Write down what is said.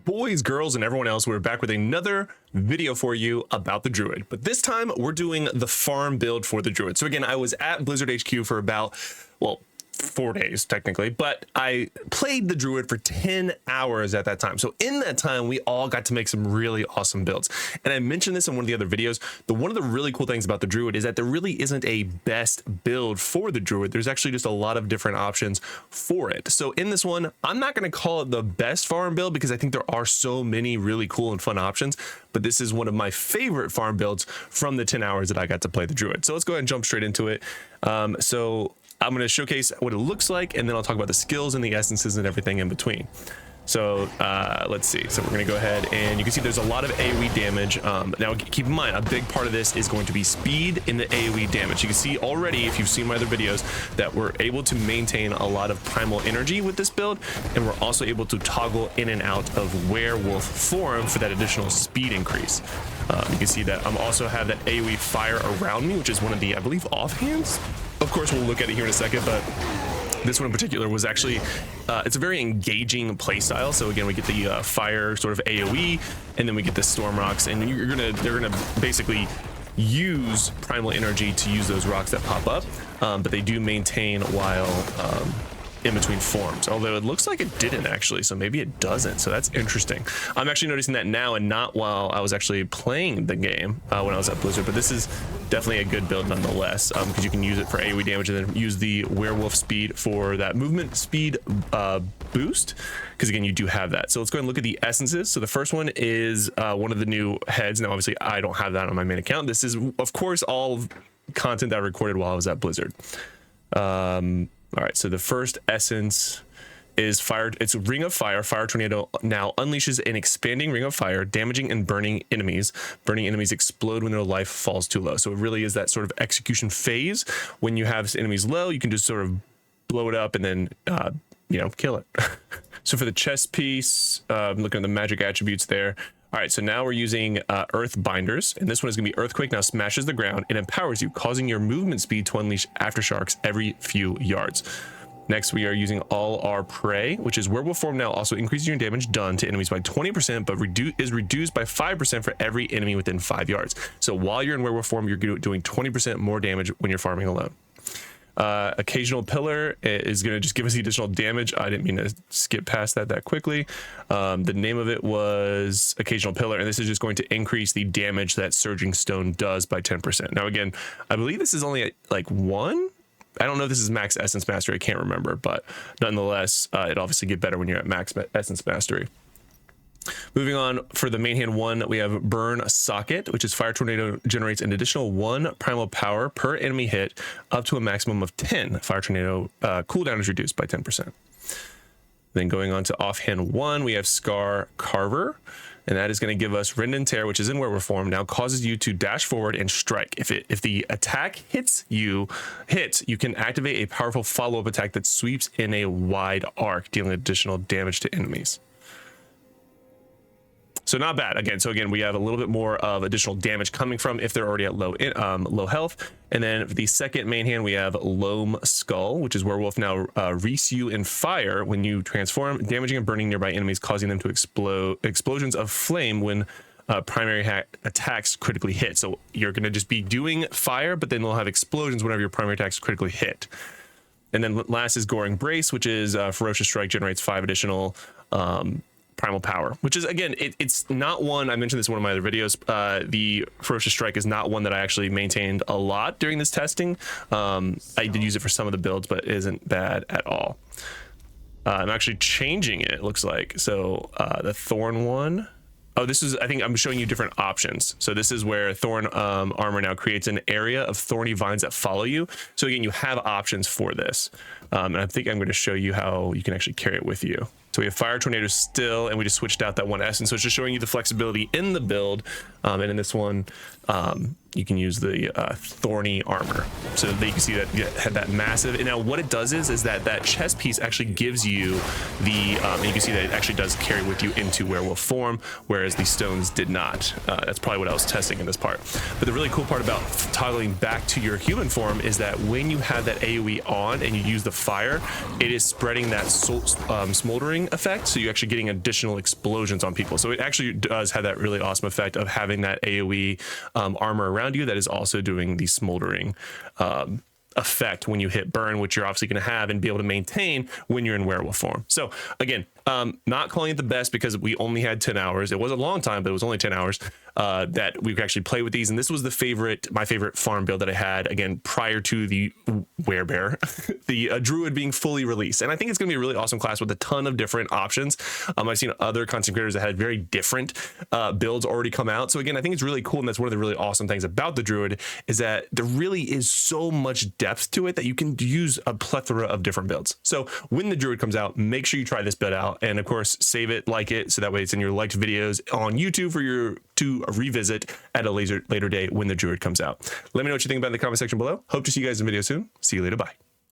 boys, girls, and everyone else? We're back with another video for you about the Druid, but this time we're doing the farm build for the Druid. So again, I was at Blizzard HQ for about, well, 4 days technically, but I played the Druid for 10 hours at that time. So in that time, we all got to make some really awesome builds. And I mentioned this in one of the other videos. One of the really cool things about the Druid is that there really isn't a best build for the Druid. There's actually just a lot of different options for it. So in this one, I'm not going to call it the best farm build because I think there are so many really cool and fun options, but this is one of my favorite farm builds from the 10 hours that I got to play the Druid. So let's go ahead and jump straight into it. So I'm going to showcase what it looks like, and then I'll talk about the skills and the essences and everything in between. So let's see. So we're going to go ahead, and you can see there's a lot of AoE damage. Now keep in mind, a big part of this is going to be speed in the AoE damage. You can see already, if you've seen my other videos, that we're able to maintain a lot of primal energy with this build, and we're also able to toggle in and out of werewolf form for that additional speed increase. You can see that I'm also have that AoE fire around me, which is one of the, I believe, offhands. Of course, we'll look at it here in a second, but this one in particular was actually, it's a very engaging play style. So again, we get the fire sort of AoE, and then we get the storm rocks, and they're gonna basically use primal energy to use those rocks that pop up, but they do maintain while in between forms, although it looks like it didn't actually, so maybe it doesn't. So that's interesting. I'm actually noticing that now and not while I was actually playing the game when I was at Blizzard, but this is definitely a good build nonetheless, because you can use it for AoE damage and then use the werewolf speed for that movement speed boost, because again, you do have that. So let's go ahead and look at the essences. So the first one is one of the new heads. Now obviously I don't have that on my main account. This is of course all content that I recorded while I was at Blizzard. All right, so the first essence is fire. It's a ring of fire. Fire tornado now unleashes an expanding ring of fire, damaging and burning enemies. Burning enemies explode when their life falls too low. So it really is that sort of execution phase. When you have enemies low, you can just sort of blow it up and then, you know, kill it. So for the chest piece, looking at the magic attributes there. All right, so now we're using Earth Binders, and this one is going to be Earthquake. Now smashes the ground and empowers you, causing your movement speed to unleash aftershocks every few yards. Next, we are using All Our Prey, which is Werewolf Form. Now also increases your damage done to enemies by 20%, but is reduced by 5% for every enemy within 5 yards. So while you're in Werewolf Form, you're doing 20% more damage when you're farming alone. Occasional Pillar is going to just give us the additional damage. I didn't mean to skip past that quickly. The name of it was Occasional Pillar, and this is just going to increase the damage that Surging Stone does by 10%. Now again, I believe this is only at like 1. I don't know if this is max Essence Mastery. I can't remember, but nonetheless, it obviously get better when you're at max Essence Mastery. Moving on, for the main hand one, we have Burn Socket, which is Fire Tornado generates an additional 1 primal power per enemy hit up to a maximum of 10. Fire Tornado cooldown is reduced by 10%. Then going on to offhand one, we have Scar Carver, and that is going to give us Rend and Tear, which is in werewolf form. Now causes you to dash forward and strike. If the attack hits, you can activate a powerful follow-up attack that sweeps in a wide arc, dealing additional damage to enemies. So not bad. Again, we have a little bit more of additional damage coming from if they're already at low health. And then for the second main hand, we have Loam Skull, which is Werewolf. Now wreaths you in fire when you transform, damaging and burning nearby enemies, causing them to explode. Explosions of flame when primary attacks critically hit. So you're going to just be doing fire, but then they'll have explosions whenever your primary attacks critically hit. And then last is Goring Brace, which is Ferocious Strike, generates 5 additional primal power, which is, again, it's not one, I mentioned this in one of my other videos, the Ferocious Strike is not one that I actually maintained a lot during this testing. I did use it for some of the builds, but it isn't bad at all. I'm actually changing it, looks like. So the Thorn one, this is, I think I'm showing you different options. So this is where Thorn armor now creates an area of thorny vines that follow you. So again, you have options for this. And I think I'm going to show you how you can actually carry it with you. So we have Fire Tornado still, and we just switched out that one essence. So it's just showing you the flexibility in the build. And in this one, you can use the thorny armor. So that you can see that you had that massive. And now what it does is that that chest piece actually gives you the, you can see that it actually does carry with you into werewolf form, whereas the stones did not. That's probably what I was testing in this part. But the really cool part about toggling back to your human form is that when you have that AoE on and you use the fire, it is spreading that smoldering effect. So you're actually getting additional explosions on people. So it actually does have that really awesome effect of having that AoE armor around you that is also doing the smoldering effect when you hit burn, which you're obviously going to have and be able to maintain when you're in werewolf form. So again, not calling it the best because we only had 10 hours. It was a long time, but it was only 10 hours that we could actually play with these. And this was my favorite farm build that I had, again, prior to the werebear, the Druid being fully released. And I think it's going to be a really awesome class with a ton of different options. I've seen other content creators that had very different builds already come out. So again, I think it's really cool. And that's one of the really awesome things about the Druid is that there really is so much depth to it that you can use a plethora of different builds. So when the Druid comes out, make sure you try this build out. And of course, save it, like it, so that way it's in your liked videos on YouTube for you to revisit at a later date when the Druid comes out. Let me know what you think about it in the comment section below. Hope to see you guys in the video soon. See you later. Bye.